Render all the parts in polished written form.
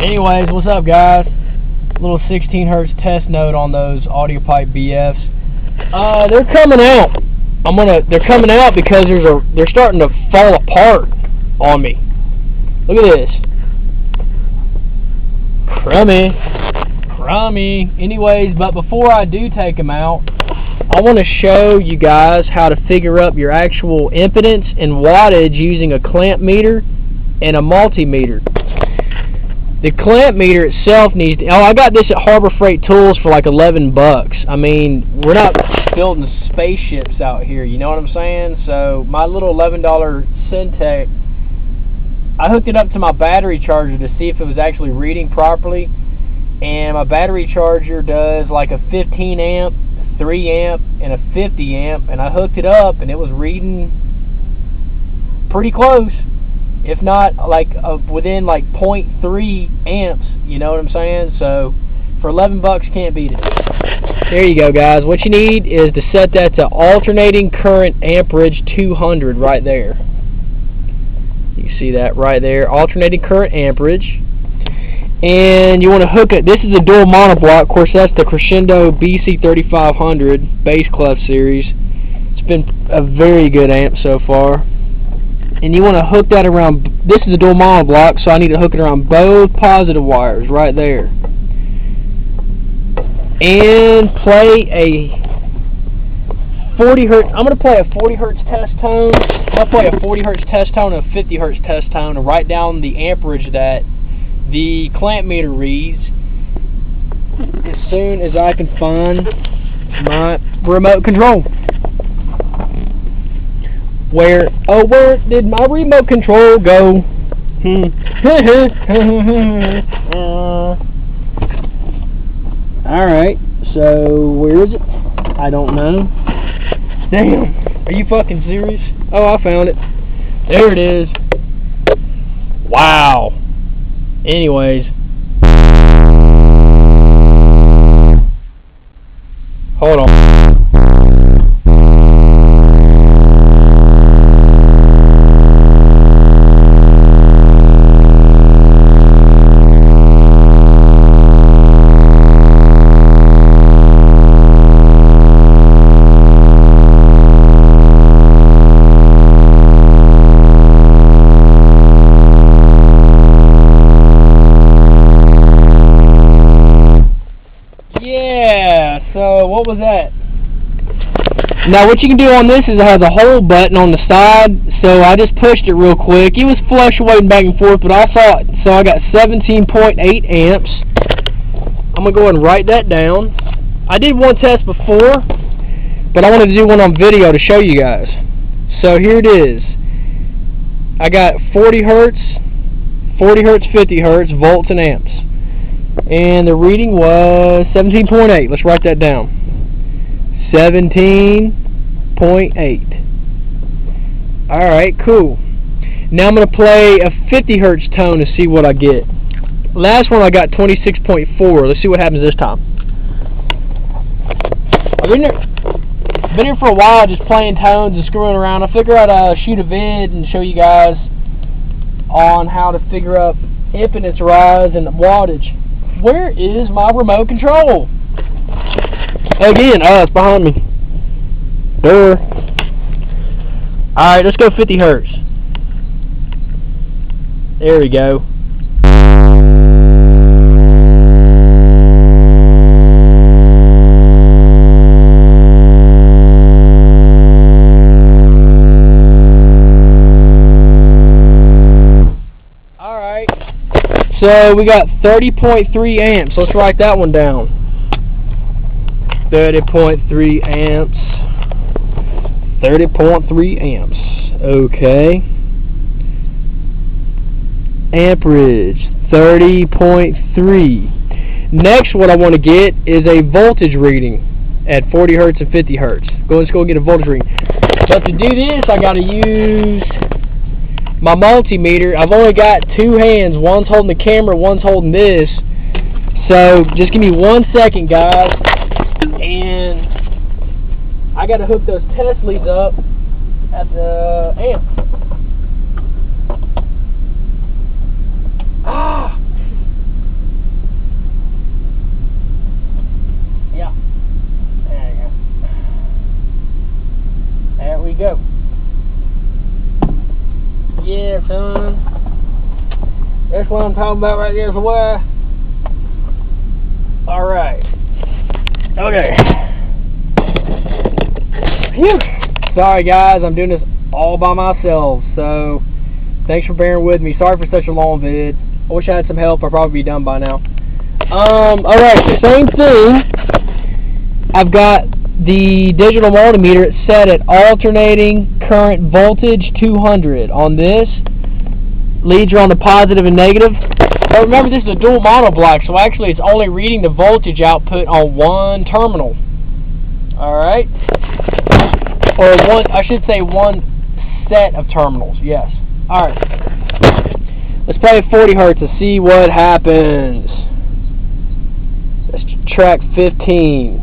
Anyways, what's up, guys? Little 16 hertz test note on those Audiopipe BFs. They're coming out. They're coming out because they're starting to fall apart on me. Look at this. Crummy. Anyways, but before I do take them out, I want to show you guys how to figure up your actual impedance and wattage using a clamp meter and a multimeter. The clamp meter itself needs to, I got this at Harbor Freight Tools for like 11 bucks. I mean, we're not building spaceships out here, you know what I'm saying? So my little $11 Syntec, I hooked it up to my battery charger to see if it was actually reading properly, and my battery charger does like a 15 amp, 3 amp, and a 50 amp, and I hooked it up and it was reading pretty close, if not like within like 0.3 amps, you know what I'm saying? So for 11 bucks, can't beat it. There you go, guys. What you need is to set that to alternating current amperage 200 right there. You see that right there, alternating current amperage. And you want to hook it. This is a dual monoblock. Of course, that's the Crescendo BC3500 bass clef series. It's been a very good amp so far. And you want to hook that around. This is a dual monoblock, so I need to hook it around both positive wires right there. And play a 40 hertz. I'm going to play a 40 hertz test tone. I'm going to play a 40 hertz test tone and a 50 hertz test tone and write down the amperage that the clamp meter reads as soon as I can find my remote control. Where did my remote control go? Alright, so where is it? I don't know. Damn, are you fucking serious? Oh, I found it. There it is. Wow. Anyways, hold on. Yeah, so what was that? Now what you can do on this is it has a hold button on the side, so I just pushed it real quick. It was fluctuating back and forth, but I saw it, so I got 17.8 amps. I'm going to go ahead and write that down. I did one test before, but I wanted to do one on video to show you guys. So here it is. I got 40 hertz, 50 hertz, volts and amps. And the reading was 17.8. Let's write that down. 17.8. Alright, cool. Now I'm going to play a 50 hertz tone to see what I get. Last one I got 26.4. Let's see what happens this time. I've been here for a while just playing tones and screwing around. I figure I'd shoot a vid and show you guys on how to figure out impedance rise and wattage. Where is my remote control? Again, it's behind me. There. Alright, let's go 50 hertz. There we go. So we got 30.3 amps. Let's write that one down. 30.3 amps. 30.3 amps. Okay. Amperage 30.3. Next, what I want to get is a voltage reading at 40 hertz and 50 hertz. Let's go get a voltage reading. But to do this, I got to use my multimeter. I've only got two hands. One's holding the camera, one's holding this. So just give me 1 second, guys. And I got to hook those test leads up at the amp. what I'm talking about right there is why. Alright. Okay. Phew. Sorry guys, I'm doing this all by myself, so thanks for bearing with me. Sorry for such a long vid. I wish I had some help. I'd probably be done by now. Alright, same thing. I've got the digital multimeter. It's set at alternating current voltage 200 on this. Leads are on the positive and negative. But remember, this is a dual mono block, so actually it's only reading the voltage output on one terminal. Alright? Or one, I should say one set of terminals, yes. Alright. Let's play 40 hertz and see what happens. That's track 15.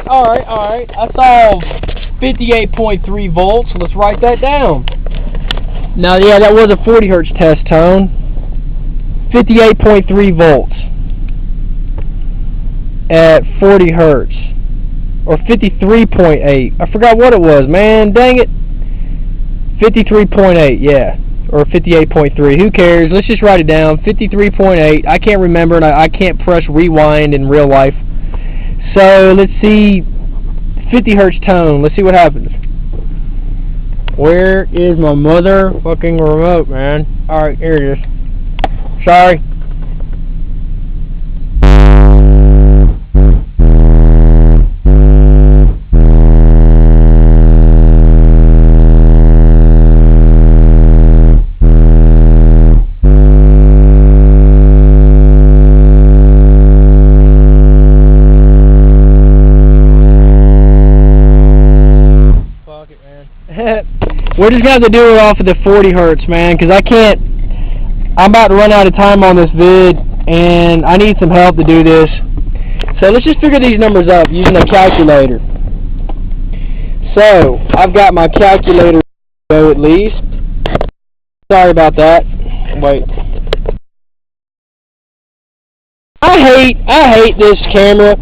Alright. I saw 58.3 volts, so let's write that down. Now, yeah, that was a 40 hertz test tone. 58.3 volts at 40 hertz. Or 53.8. I forgot what it was, man. Dang it. 53.8, yeah. Or 58.3. Who cares? Let's just write it down. 53.8. I can't remember, and I can't press rewind in real life. So, let's see. 50 hertz tone. Let's see what happens. Where is my motherfucking remote, man? Alright, here it is. Sorry. We're just going to have to do it off of the 40 hertz, man, because I'm about to run out of time on this vid, and I need some help to do this. So let's just figure these numbers up using a calculator. So, I've got my calculator at least. Sorry about that. Wait. I hate this camera.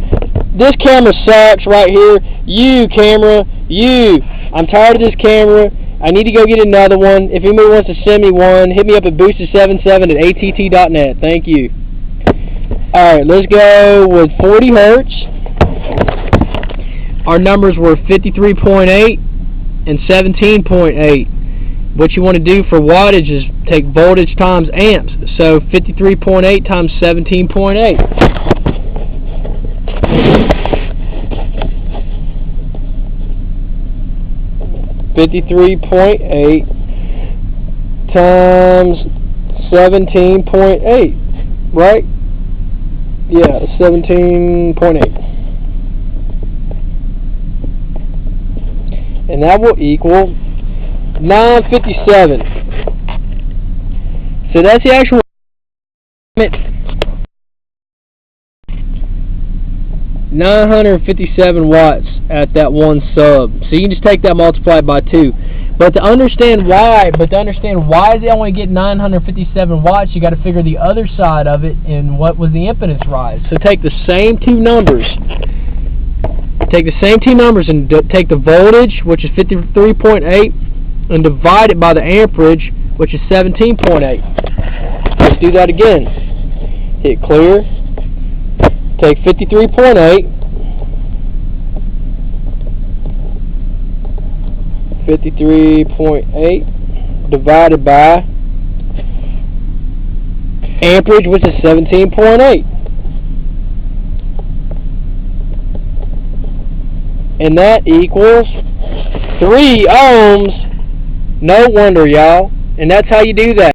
This camera sucks right here. You, camera, you. I'm tired of this camera. I need to go get another one. If anybody wants to send me one, hit me up at boosted77@att.net. Thank you. Alright, let's go with 40 hertz. Our numbers were 53.8 and 17.8. What you want to do for wattage is take voltage times amps. So 53.8 times 17.8. 53.8 times 17.8, right? Yeah, 17.8. And that will equal 957. So that's the actual 957 watts at that one sub. So you can just take that, multiply it by 2. But to understand why they only get 957 watts, you got to figure the other side of it and what was the impedance rise. So take the same two numbers. Take the same two numbers and take the voltage, which is 53.8, and divide it by the amperage, which is 17.8. Let's do that again. Hit clear. Take 53.8, 53.8 divided by amperage, which is 17.8. And that equals 3 ohms. No wonder, y'all. And that's how you do that.